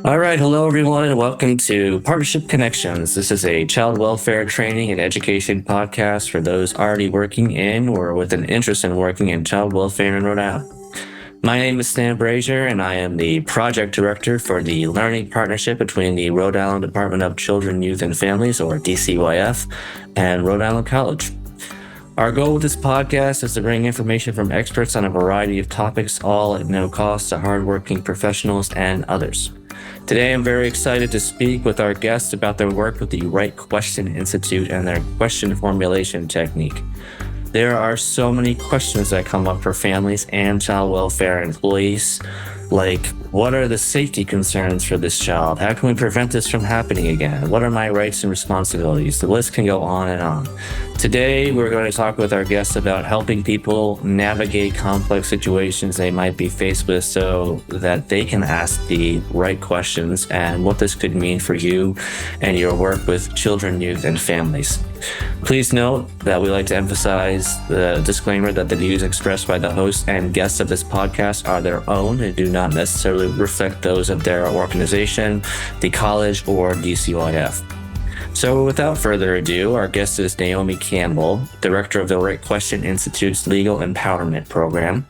All right, hello everyone, and welcome to Partnership Connections. This is a child welfare training and education podcast for those already working in or with an interest in working in child welfare in Rhode Island. My name is Stan Brazier, and I am the project director for the learning partnership between the Rhode Island Department of Children, Youth, and Families, or DCYF, and Rhode Island College. Our goal with this podcast is to bring information from experts on a variety of topics, all at no cost to hardworking professionals and others. Today, I'm very excited to speak with our guests about their work with the Right Question Institute and their question formulation technique. There are so many questions that come up for families and child welfare employees, like what are the safety concerns for this child? How can we prevent this from happening again? What are my rights and responsibilities? The list can go on and on. Today, we're going to talk with our guests about helping people navigate complex situations they might be faced with so that they can ask the right questions and what this could mean for you and your work with children, youth, and families. Please note that we like to emphasize the disclaimer that the views expressed by the host and guests of this podcast are their own and do not necessarily reflect those of their organization, the college, or DCYF. So without further ado, our guest is Naomi Campbell, director of the Right Question Institute's Legal Empowerment Program.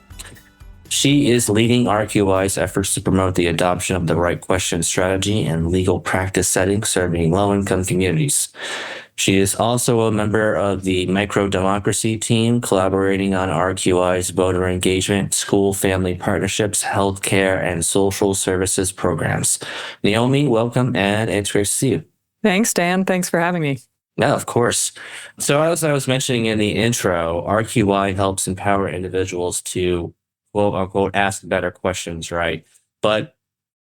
She is leading RQI's efforts to promote the adoption of the Right Question strategy in legal practice settings serving low-income communities. She is also a member of the Micro-Democracy team, collaborating on RQI's voter engagement, school family partnerships, healthcare, and social services programs. Naomi, welcome, and it's great to see you. Thanks, Dan. Thanks for having me. Yeah, of course. So as I was mentioning in the intro, RQI helps empower individuals to, quote unquote, ask better questions, right? But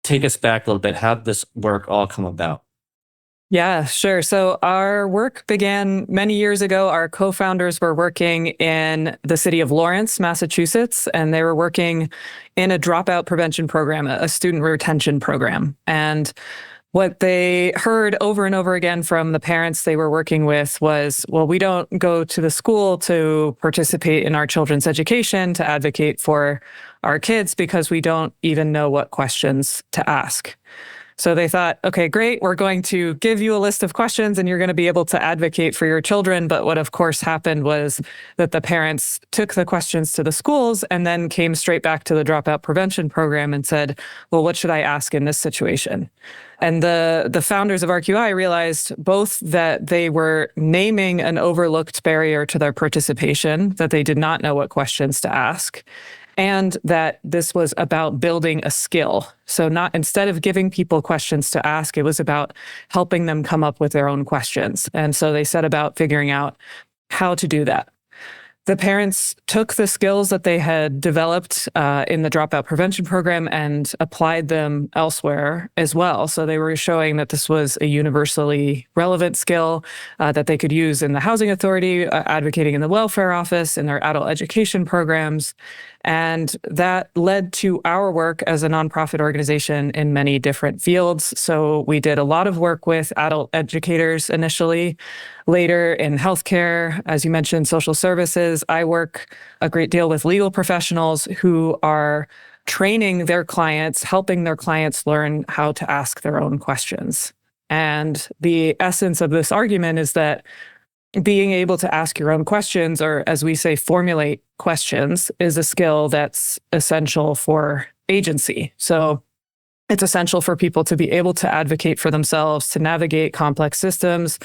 take us back a little bit. How did this work all come about? Yeah, sure. So our work began many years ago. Our co-founders were working in the city of Lawrence, Massachusetts, and they were working in a dropout prevention program, a student retention program. And what they heard over and over again from the parents they were working with was, well, we don't go to the school to participate in our children's education, to advocate for our kids, because we don't even know what questions to ask. So they thought, okay, great, we're going to give you a list of questions and you're going to be able to advocate for your children. But what of course happened was that the parents took the questions to the schools and then came straight back to the dropout prevention program and said, well, what should I ask in this situation? And the founders of RQI realized both that they were naming an overlooked barrier to their participation, that they did not know what questions to ask, and that this was about building a skill. So instead of giving people questions to ask, it was about helping them come up with their own questions. And so they set about figuring out how to do that. The parents took the skills that they had developed in the dropout prevention program and applied them elsewhere as well. So they were showing that this was a universally relevant skill that they could use in the housing authority, advocating in the welfare office, in their adult education programs. And that led to our work as a nonprofit organization in many different fields. So we did a lot of work with adult educators initially, later in healthcare, as you mentioned, social services. I work a great deal with legal professionals who are training their clients, helping their clients learn how to ask their own questions. And the essence of this argument is that being able to ask your own questions, or as we say, formulate questions, is a skill that's essential for agency. So it's essential for people to be able to advocate for themselves, to navigate complex systems,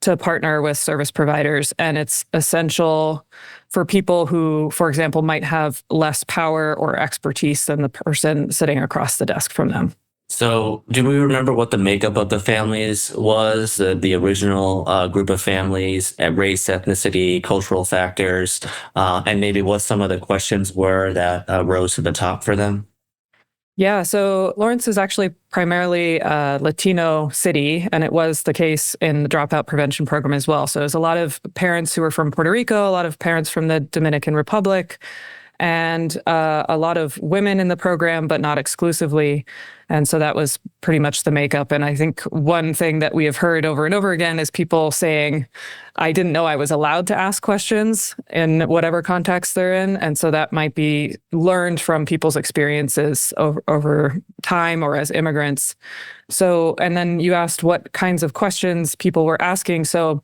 to partner with service providers. And it's essential for people who, for example, might have less power or expertise than the person sitting across the desk from them. So do we remember what the makeup of the families was, the original group of families, race, ethnicity, cultural factors, and maybe what some of the questions were that rose to the top for them? Yeah, so Lawrence is actually primarily a Latino city, and it was the case in the dropout prevention program as well. So there's a lot of parents who are from Puerto Rico, a lot of parents from the Dominican Republic, and a lot of women in the program, but not exclusively. And so that was pretty much the makeup. And I think one thing that we have heard over and over again is people saying, I didn't know I was allowed to ask questions in whatever context they're in. And so that might be learned from people's experiences over time or as immigrants. So, and then you asked what kinds of questions people were asking. So,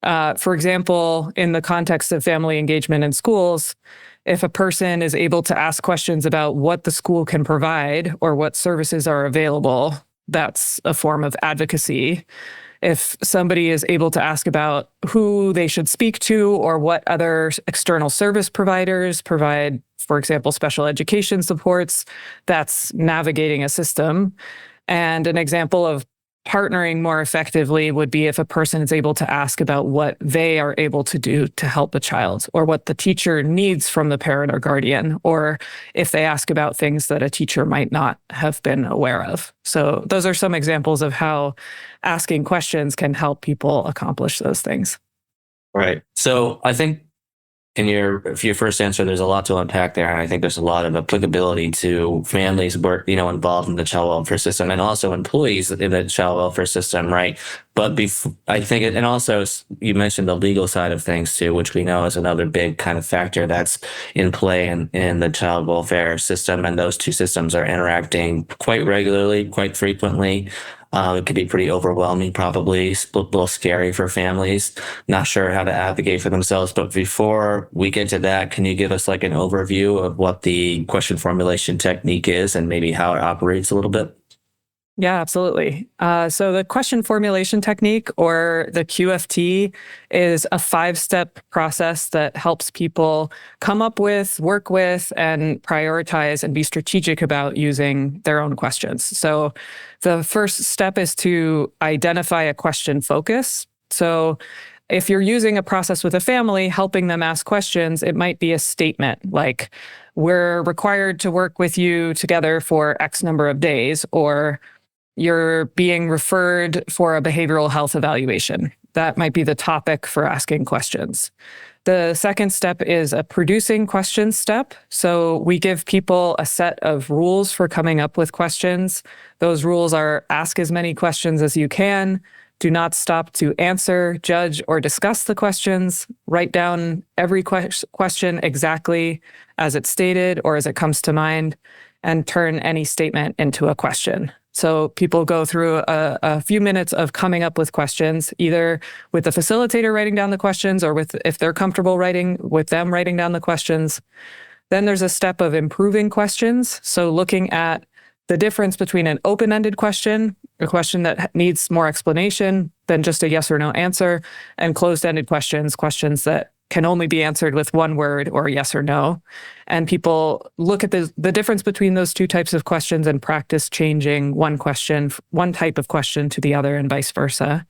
for example, in the context of family engagement in schools, if a person is able to ask questions about what the school can provide or what services are available, that's a form of advocacy. If somebody is able to ask about who they should speak to or what other external service providers provide, for example, special education supports, that's navigating a system. And an example of partnering more effectively would be if a person is able to ask about what they are able to do to help a child, or what the teacher needs from the parent or guardian, or if they ask about things that a teacher might not have been aware of. So those are some examples of how asking questions can help people accomplish those things. Right. So I think in your first answer, there's a lot to unpack there, and I think there's a lot of applicability to families involved in the child welfare system, and also employees in the child welfare system, right? But I think, and also you mentioned the legal side of things too, which we know is another big kind of factor that's in play in the child welfare system, and those two systems are interacting quite regularly, quite frequently. It could be pretty overwhelming, probably a little scary for families, not sure how to advocate for themselves. But before we get to that, can you give us like an overview of what the question formulation technique is and maybe how it operates a little bit? Yeah, absolutely. So the question formulation technique, or the QFT, is a 5-step process that helps people come up with, work with, and prioritize and be strategic about using their own questions. So the first step is to identify a question focus. So if you're using a process with a family, helping them ask questions, it might be a statement like, we're required to work with you together for X number of days, or you're being referred for a behavioral health evaluation. That might be the topic for asking questions. The second step is a producing questions step. So we give people a set of rules for coming up with questions. Those rules are: ask as many questions as you can, do not stop to answer, judge, or discuss the questions, write down every question exactly as it's stated or as it comes to mind, and turn any statement into a question. So people go through a few minutes of coming up with questions, either with the facilitator writing down the questions, or if they're comfortable writing down the questions. Then there's a step of improving questions. So looking at the difference between an open-ended question, a question that needs more explanation than just a yes or no answer, and closed-ended questions that can only be answered with one word or yes or no. And people look at the difference between those two types of questions and practice changing one type of question to the other, and vice versa.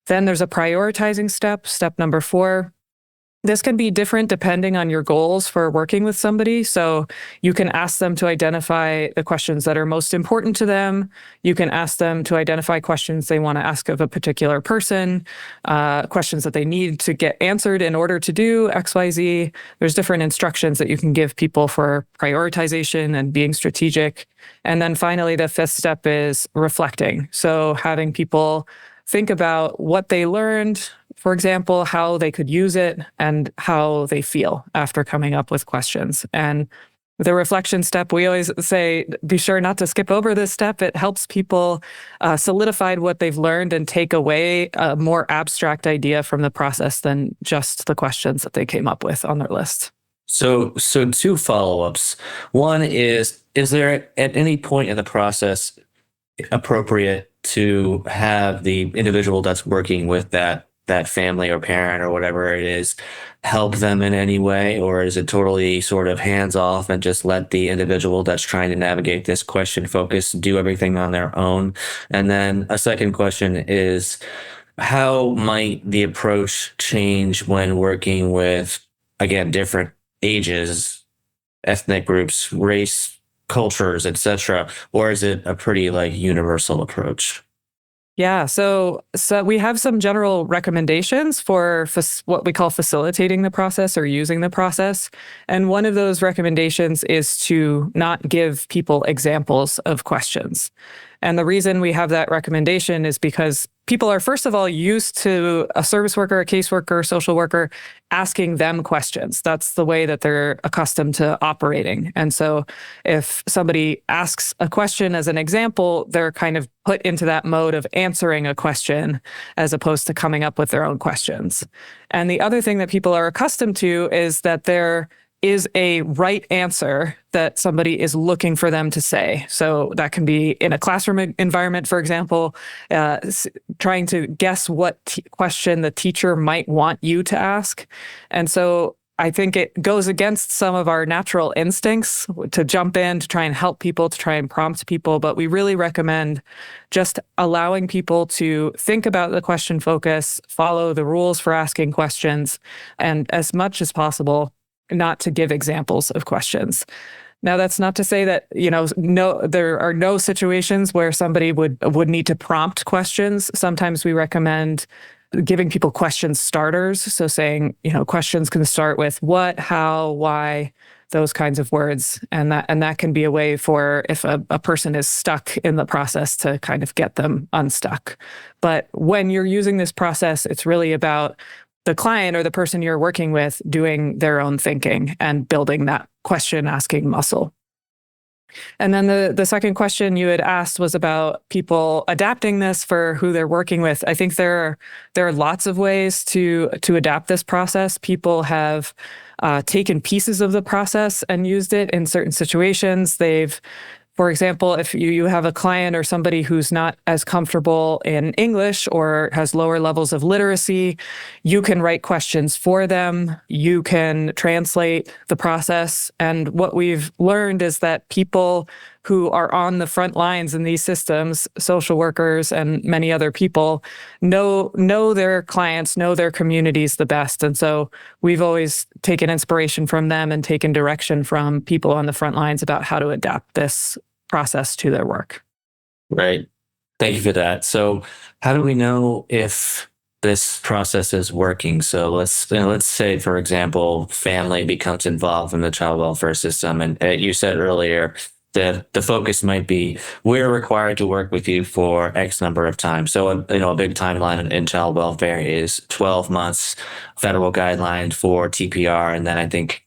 Then there's a prioritizing step number 4. This can be different depending on your goals for working with somebody. So you can ask them to identify the questions that are most important to them. You can ask them to identify questions they want to ask of a particular person, questions that they need to get answered in order to do XYZ. There's different instructions that you can give people for prioritization and being strategic. And then finally, the 5th step is reflecting. So having people think about what they learned, for example, how they could use it, and how they feel after coming up with questions. And the reflection step, we always say, be sure not to skip over this step. It helps people solidify what they've learned and take away a more abstract idea from the process than just the questions that they came up with on their list. So 2 follow-ups. One is there at any point in the process appropriate to have the individual that's working with that family or parent or whatever it is help them in any way? Or is it totally sort of hands off and just let the individual that's trying to navigate this question focus do everything on their own? And then a second question is, how might the approach change when working with, again, different ages, ethnic groups, race, cultures, etc.? Or is it a pretty universal approach? Yeah, so we have some general recommendations for what we call facilitating the process or using the process. And one of those recommendations is to not give people examples of questions. And the reason we have that recommendation is because people are, first of all, used to a service worker, a caseworker, social worker asking them questions. That's the way that they're accustomed to operating. And so if somebody asks a question as an example, they're kind of put into that mode of answering a question as opposed to coming up with their own questions. And the other thing that people are accustomed to is that there is a right answer that somebody is looking for them to say. So that can be in a classroom environment, for example, trying to guess what question the teacher might want you to ask. And so I think it goes against some of our natural instincts to jump in, to try and help people, to try and prompt people. But we really recommend just allowing people to think about the question focus, follow the rules for asking questions, and as much as possible, not to give examples of questions. Now, that's not to say that, there are no situations where somebody would need to prompt questions. Sometimes we recommend giving people question starters. So saying, questions can start with what, how, why, those kinds of words. And that can be a way for if a person is stuck in the process to kind of get them unstuck. But when you're using this process, it's really about the client or the person you're working with doing their own thinking and building that question asking muscle. And then the second question you had asked was about people adapting this for who they're working with. I think there are lots of ways to adapt this process. People have taken pieces of the process and used it in certain situations. For example, if you have a client or somebody who's not as comfortable in English or has lower levels of literacy, you can write questions for them. You can translate the process. And what we've learned is that people who are on the front lines in these systems, social workers and many other people, know their clients, know their communities the best. And so we've always taken inspiration from them and taken direction from people on the front lines about how to adapt this process to their work. Right. Thank you for that. So how do we know if this process is working? So let's say, for example, family becomes involved in the child welfare system. And you said earlier that the focus might be, we're required to work with you for X number of time. So, a big timeline in child welfare is 12 months federal guideline for TPR. And then I think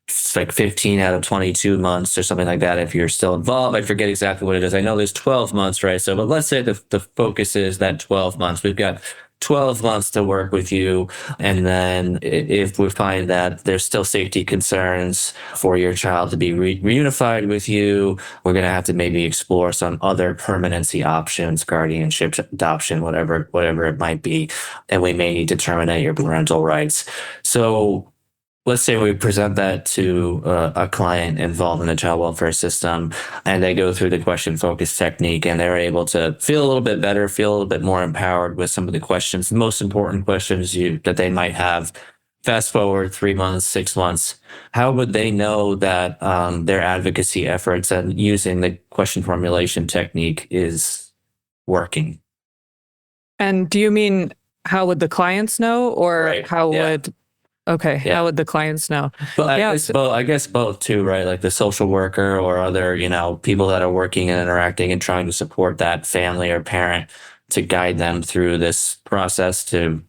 it's like 15 out of 22 months or something like that if you're still involved. I forget exactly what it is. I know there's 12 months, right? So, but let's say the focus is that 12 months. We've got 12 months to work with you. And then if we find that there's still safety concerns for your child to be reunified with you, we're going to have to maybe explore some other permanency options, guardianship, adoption, whatever it might be. And we may need to terminate your parental rights. So let's say we present that to a client involved in the child welfare system, and they go through the question focus technique, and they're able to feel a little bit better, feel a little bit more empowered with some of the questions, the most important questions that they might have. Fast forward 3 months, 6 months, how would they know that their advocacy efforts and using the question formulation technique is working? And do you mean how would the clients know, or Right. how Yeah. would... Okay, Yeah. how would the clients know? But Yeah, I guess both too, right? Like the social worker or other, people that are working and interacting and trying to support that family or parent to guide them through this process to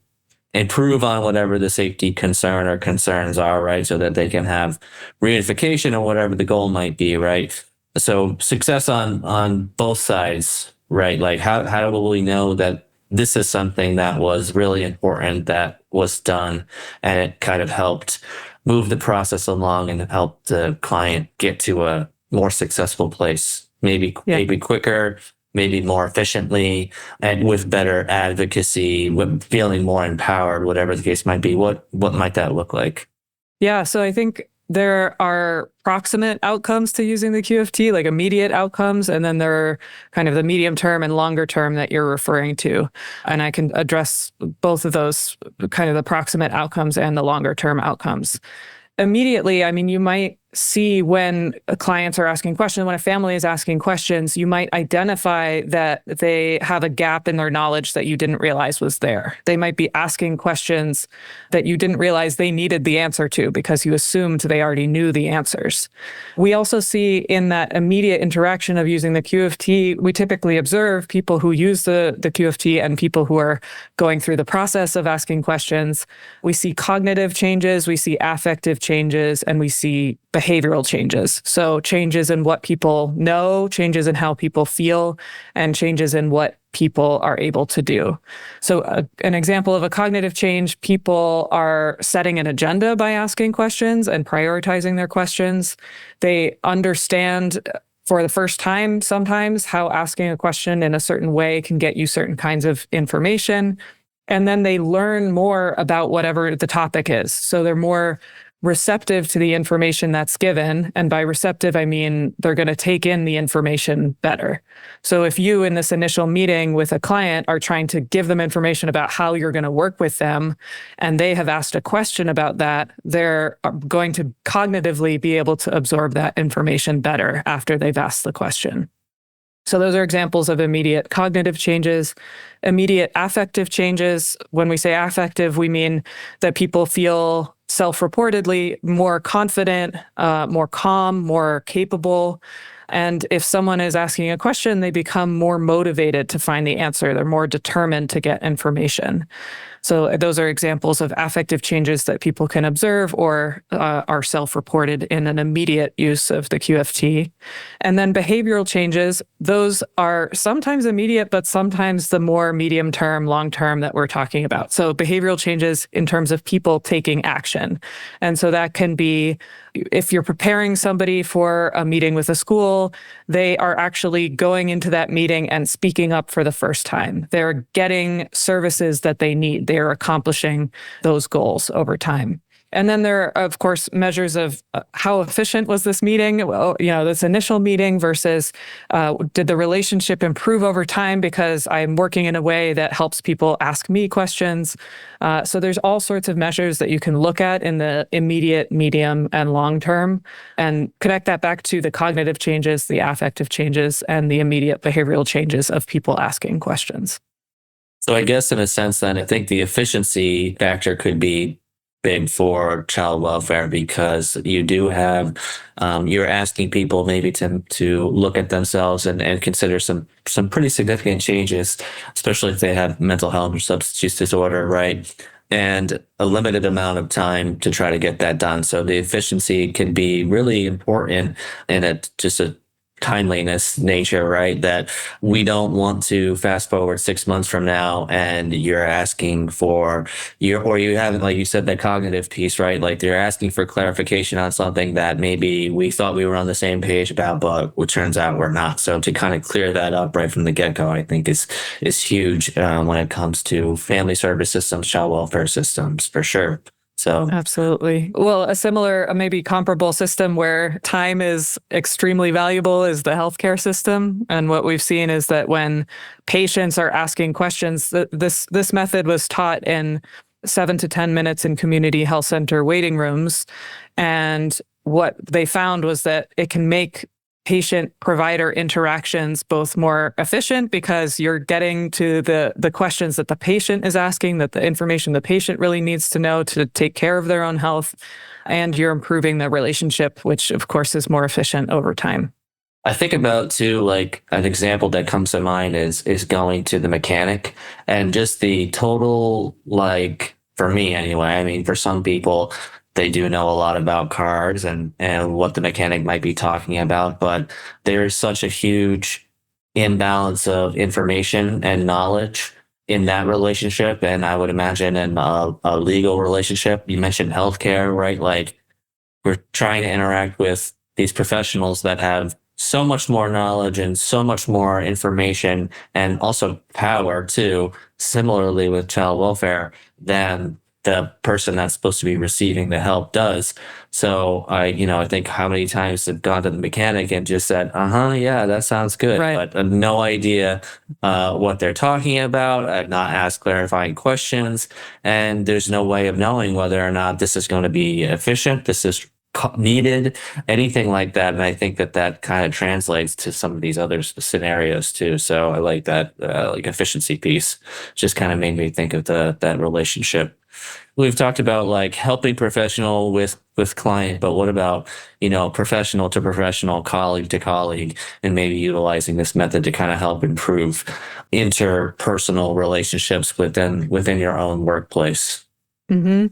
improve on whatever the safety concern or concerns are, right? So that they can have reunification or whatever the goal might be, right? So success on both sides, right? Like how will we know that this is something that was really important that was done, and it kind of helped move the process along and helped the client get to a more successful place, maybe quicker, maybe more efficiently, and with better advocacy, with feeling more empowered, whatever the case might be. What might that look like? Yeah, so I think there are proximate outcomes to using the QFT, like immediate outcomes, and then there are kind of the medium term and longer term that you're referring to. And I can address both of those, kind of the proximate outcomes and the longer term outcomes. Immediately, I mean, you might see when clients are asking questions, when a family is asking questions, you might identify that they have a gap in their knowledge that you didn't realize was there. They might be asking questions that you didn't realize they needed the answer to because you assumed they already knew the answers. We also see in that immediate interaction of using the QFT, we typically observe people who use the QFT and people who are going through the process of asking questions. We see cognitive changes, we see affective changes, and we see behavioral changes. So changes in what people know, changes in how people feel, and changes in what people are able to do. So an example of a cognitive change, people are setting an agenda by asking questions and prioritizing their questions. They understand for the first time sometimes how asking a question in a certain way can get you certain kinds of information. And then they learn more about whatever the topic is. So they're more receptive to the information that's given. And by receptive, I mean they're going to take in the information better. So if you in this initial meeting with a client are trying to give them information about how you're going to work with them, and they have asked a question about that, they're going to cognitively be able to absorb that information better after they've asked the question. So those are examples of immediate cognitive changes. Immediate affective changes. When we say affective, we mean that people feel self-reportedly more confident, more calm, more capable. And if someone is asking a question, they become more motivated to find the answer. They're more determined to get information. So those are examples of affective changes that people can observe or are self-reported in an immediate use of the QFT. And then behavioral changes, those are sometimes immediate, but sometimes the more medium-term, long-term that we're talking about. So behavioral changes in terms of people taking action. And so that can be if you're preparing somebody for a meeting with a school, they are actually going into that meeting and speaking up for the first time. They're getting services that they need. They're accomplishing those goals over time. And then there are, of course, measures of how efficient was this meeting? Well, this initial meeting versus did the relationship improve over time because I'm working in a way that helps people ask me questions? So there's all sorts of measures that you can look at in the immediate, medium, and long term and connect that back to the cognitive changes, the affective changes, and the immediate behavioral changes of people asking questions. So I guess in a sense then, I think the efficiency factor could be big for child welfare because you do have you're asking people maybe to look at themselves and consider some pretty significant changes, especially if they have mental health or substance use disorder, right? And a limited amount of time to try to get that done. So the efficiency can be really important in just a timeliness nature, right? That we don't want to fast forward 6 months from now and you're asking for or you haven't, like you said, that cognitive piece, right? Like they're asking for clarification on something that maybe we thought we were on the same page about, but it turns out we're not. So to kind of clear that up right from the get-go, I think is huge when it comes to family service systems, child welfare systems, for sure. So absolutely. Well, a similar, maybe comparable system where time is extremely valuable is the healthcare system. And what we've seen is that when patients are asking questions, this method was taught in 7 to 10 minutes in community health center waiting rooms. And what they found was that it can make patient-provider interactions both more efficient because you're getting to the questions that the patient is asking, that the information the patient really needs to know to take care of their own health, and you're improving the relationship, which of course is more efficient over time. I think about too, like an example that comes to mind is going to the mechanic and just the total, like for me anyway, I mean, for some people, they do know a lot about cars and what the mechanic might be talking about, but there's such a huge imbalance of information and knowledge in that relationship. And I would imagine in a legal relationship, you mentioned healthcare, right? Like we're trying to interact with these professionals that have so much more knowledge and so much more information and also power too, similarly with child welfare, than the person that's supposed to be receiving the help does. So I think how many times I've gone to the mechanic and just said, yeah, that sounds good. Right. But no idea what they're talking about. I've not asked clarifying questions. And there's no way of knowing whether or not this is going to be efficient. This is needed, anything like that. And I think that that kind of translates to some of these other scenarios too. So I like that, like efficiency piece. Just kind of made me think of that relationship. We've talked about like helping professional with client, but what about, professional to professional, colleague to colleague, and maybe utilizing this method to kind of help improve interpersonal relationships within your own workplace? hmm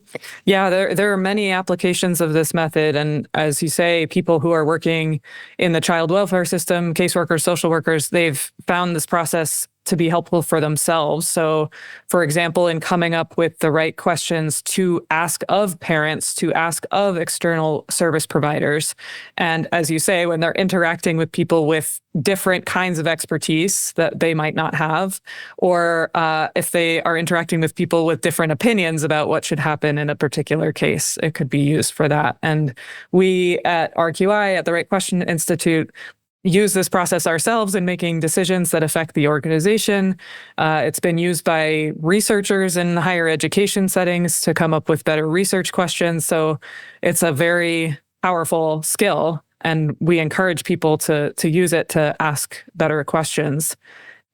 Yeah, there are many applications of this method. And as you say, people who are working in the child welfare system, caseworkers, social workers, they've found this process to be helpful for themselves. So, for example, in coming up with the right questions to ask of parents, to ask of external service providers. And as you say, when they're interacting with people with different kinds of expertise that they might not have, or if they are interacting with people with different opinions about what should happen in a particular case, it could be used for that. And we at RQI, at the Right Question Institute, use this process ourselves in making decisions that affect the organization. It's been used by researchers in higher education settings to come up with better research questions. So it's a very powerful skill, and we encourage people to use it to ask better questions.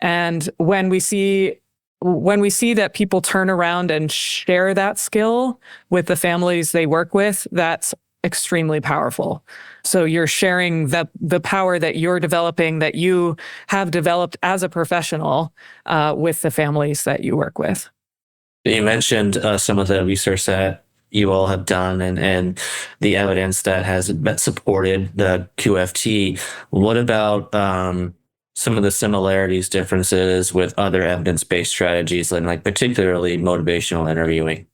And when we see that people turn around and share that skill with the families they work with, that's extremely powerful. So you're sharing the power that you're developing, that you have developed as a professional, with the families that you work with. You mentioned some of the research that you all have done and the evidence that has supported the QFT. What about some of the similarities, differences with other evidence-based strategies, and like particularly motivational interviewing?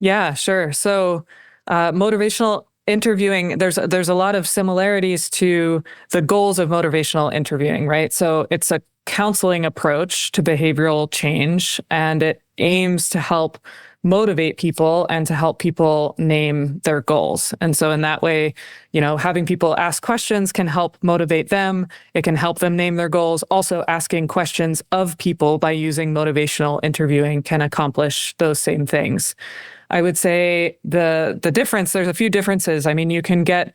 Yeah, sure. So motivational interviewing, there's a lot of similarities to the goals of motivational interviewing, right? So it's a counseling approach to behavioral change, and it aims to help motivate people and to help people name their goals. And so in that way, having people ask questions can help motivate them. It can help them name their goals. Also, asking questions of people by using motivational interviewing can accomplish those same things. I would say the difference, there's a few differences. I mean, you can get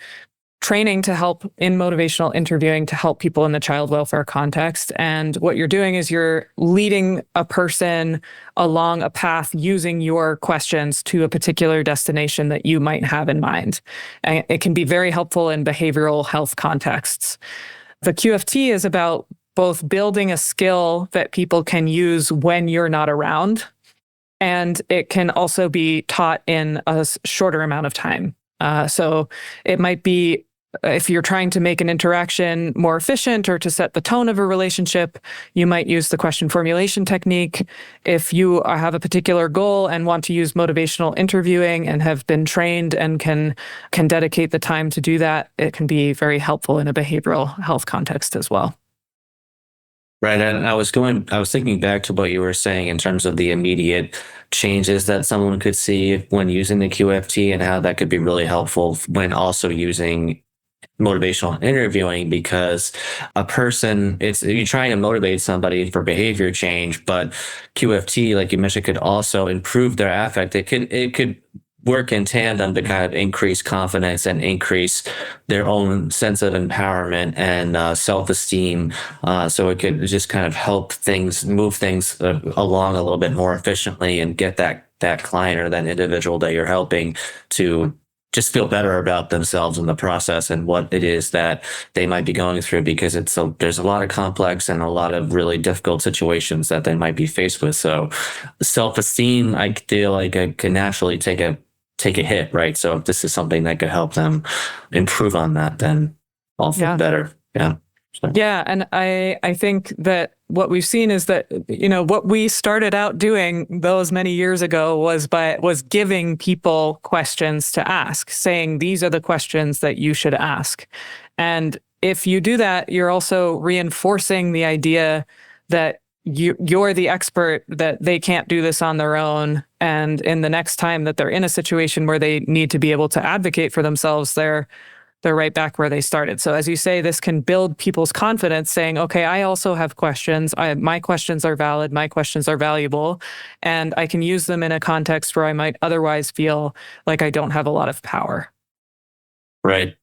training to help in motivational interviewing to help people in the child welfare context. And what you're doing is you're leading a person along a path using your questions to a particular destination that you might have in mind. And it can be very helpful in behavioral health contexts. The QFT is about both building a skill that people can use when you're not around, and it can also be taught in a shorter amount of time. So it might be, if you're trying to make an interaction more efficient or to set the tone of a relationship, you might use the question formulation technique. If you have a particular goal and want to use motivational interviewing and have been trained and can dedicate the time to do that, it can be very helpful in a behavioral health context as well. Right. And I was thinking back to what you were saying in terms of the immediate changes that someone could see when using the QFT, and how that could be really helpful when also using motivational interviewing, because you're trying to motivate somebody for behavior change, but QFT, like you mentioned, could also improve their affect. It could work in tandem to kind of increase confidence and increase their own sense of empowerment and self-esteem. So it could just kind of move things along a little bit more efficiently, and get that client or that individual that you're helping to just feel better about themselves in the process and what it is that they might be going through, because there's a lot of complex and a lot of really difficult situations that they might be faced with. So self-esteem, I feel like I can naturally take a hit, right? So if this is something that could help them improve on that, then all feel better. Yeah. So. Yeah. And I think that what we've seen is that, what we started out doing those many years ago was giving people questions to ask, saying, these are the questions that you should ask. And if you do that, you're also reinforcing the idea that you're the expert, that they can't do this on their own. And in the next time that they're in a situation where they need to be able to advocate for themselves, they're right back where they started. So as you say, this can build people's confidence, saying, okay, I also have questions. My questions are valid. My questions are valuable. And I can use them in a context where I might otherwise feel like I don't have a lot of power. Right.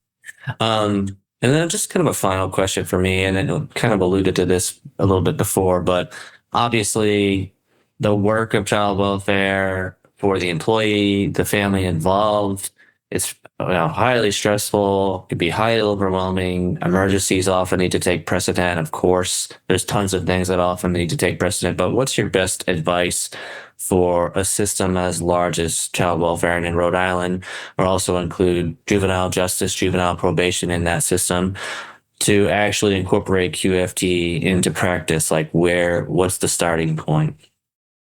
Um, and then just kind of a final question for me, and it kind of alluded to this a little bit before, but obviously the work of child welfare for the employee, the family involved, it's highly stressful, can be highly overwhelming. Emergencies often need to take precedent. Of course, there's tons of things that often need to take precedent, but what's your best advice for a system as large as child welfare and in Rhode Island, or also include juvenile justice, juvenile probation in that system to actually incorporate QFT into practice? Like what's the starting point?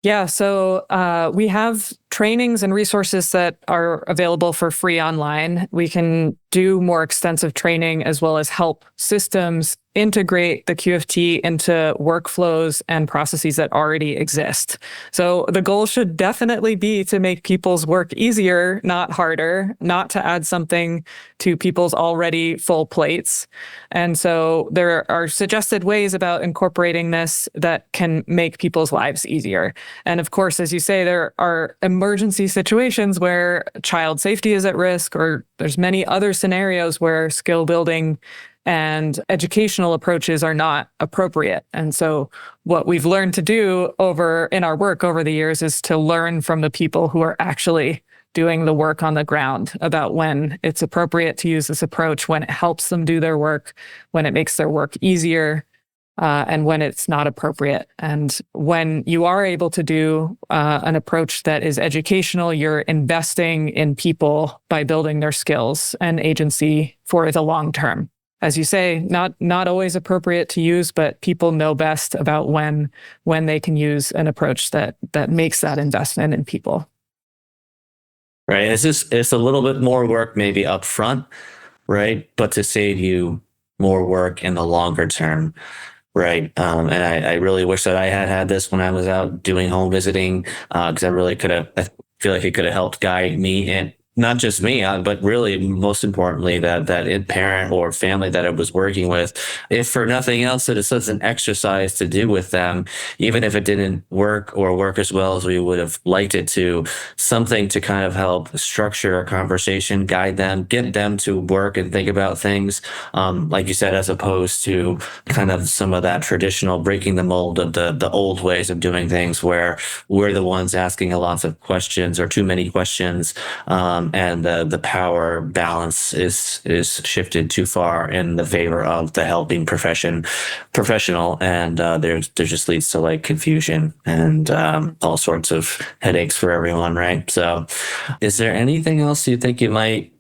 Yeah, so we have trainings and resources that are available for free online. We can do more extensive training as well as help systems integrate the QFT into workflows and processes that already exist. So the goal should definitely be to make people's work easier, not harder, not to add something to people's already full plates. And so there are suggested ways about incorporating this that can make people's lives easier. And of course, as you say, there are emergency situations where child safety is at risk, or there's many other scenarios where skill building and educational approaches are not appropriate. And so what we've learned to do in our work over the years is to learn from the people who are actually doing the work on the ground about when it's appropriate to use this approach, when it helps them do their work, when it makes their work easier, and when it's not appropriate. And when you are able to do an approach that is educational, you're investing in people by building their skills and agency for the long term. As you say, not always appropriate to use, but people know best about when they can use an approach that makes that investment in people. Right. It's a little bit more work maybe up front, right? But to save you more work in the longer term. Right. And I really wish that I had this when I was out doing home visiting, because I feel like it could have helped guide me, and not just me, but really most importantly, that parent or family that I was working with, if for nothing else, that it's such an exercise to do with them, even if it didn't work or work as well as we would have liked it to, something to kind of help structure a conversation, guide them, get them to work and think about things, like you said, as opposed to kind of some of that traditional breaking the mold of the old ways of doing things, where we're the ones asking a lot of questions or too many questions. And the power balance is shifted too far in the favor of the helping professional, and there just leads to like confusion and all sorts of headaches for everyone, right? So, is there anything else you think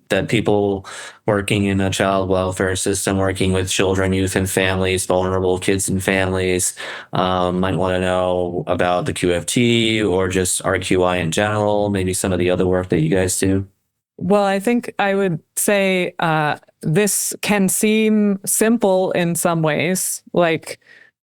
that people working in a child welfare system, working with children, youth, and families, vulnerable kids and families, might want to know about the QFT or just RQI in general, maybe some of the other work that you guys do? Well, I think I would say this can seem simple in some ways, like,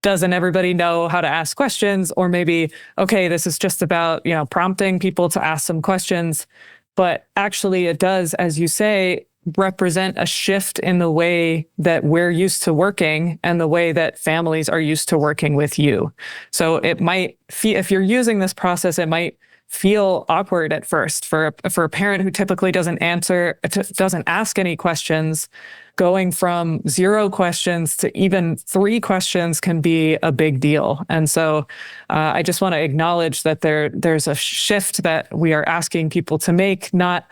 doesn't everybody know how to ask questions? Or maybe, okay, this is just about, prompting people to ask some questions. But actually it does, as you say, represent a shift in the way that we're used to working and the way that families are used to working with you. So it might if you're using this process, it might feel awkward at first for a parent who typically doesn't ask any questions. Going from 0 questions to even 3 questions can be a big deal. And so I just want to acknowledge that there's a shift that we are asking people to make, not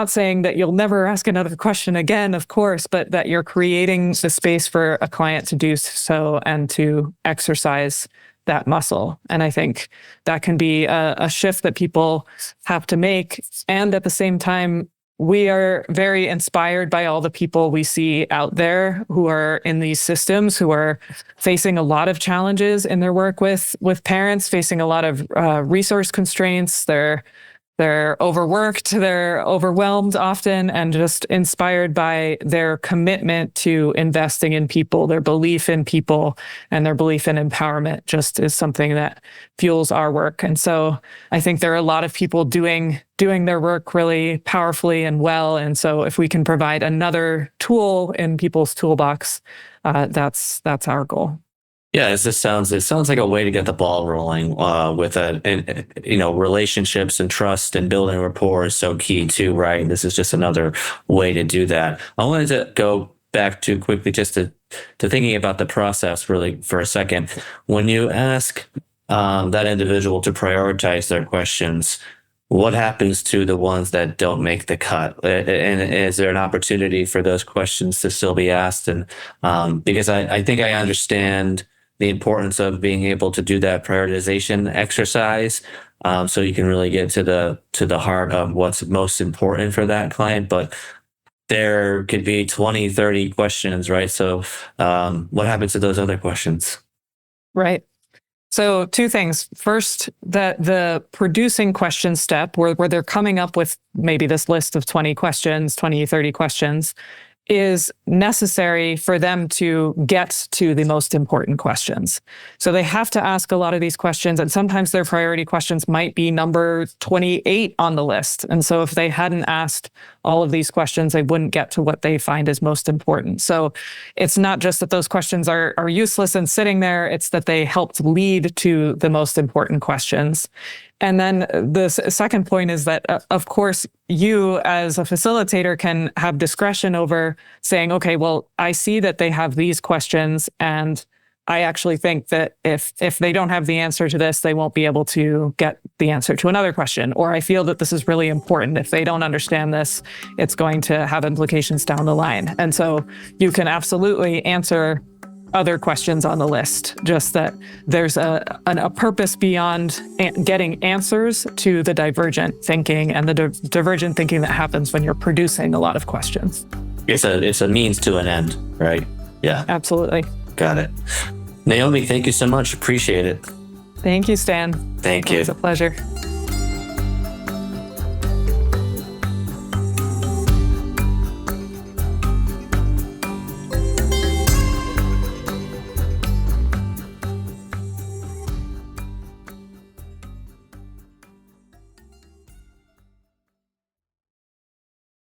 saying that you'll never ask another question again, of course, but that you're creating the space for a client to do so and to exercise that muscle. And I think that can be a shift that people have to make. And at the same time, we are very inspired by all the people we see out there who are in these systems, who are facing a lot of challenges in their work with parents, facing a lot of resource constraints. They're overworked, they're overwhelmed often, and just inspired by their commitment to investing in people, their belief in people, and their belief in empowerment just is something that fuels our work. And so I think there are a lot of people doing their work really powerfully and well. And so if we can provide another tool in people's toolbox, that's our goal. Yeah, it sounds like a way to get the ball rolling with relationships and trust and building rapport is so key too, right? This is just another way to do that. I wanted to go back to quickly just to thinking about the process really for a second. When you ask that individual to prioritize their questions, what happens to the ones that don't make the cut? And is there an opportunity for those questions to still be asked? And because I think I understand the importance of being able to do that prioritization exercise, so you can really get to the heart of what's most important for that client. But there could be 20, 30 questions, right? So what happens to those other questions? Right. So two things. First, that the producing question step where they're coming up with maybe this list of 20 questions, 20, 30 questions, is necessary for them to get to the most important questions. So they have to ask a lot of these questions, and sometimes their priority questions might be number 28 on the list. And so if they hadn't asked all of these questions, they wouldn't get to what they find is most important. So it's not just that those questions are useless and sitting there, it's that they helped lead to the most important questions. And then the second point is that, of course, you as a facilitator can have discretion over saying, okay, well, I see that they have these questions, and I actually think that if they don't have the answer to this, they won't be able to get the answer to another question. Or I feel that this is really important. If they don't understand this, it's going to have implications down the line. And so you can absolutely answer other questions on the list, just that there's a purpose beyond getting answers to the divergent thinking and the divergent thinking that happens when you're producing a lot of questions. It's a means to an end, right? Yeah. Absolutely. Got it. Naomi, thank you so much. Appreciate it. Thank you, Stan. Thank It you. was a pleasure.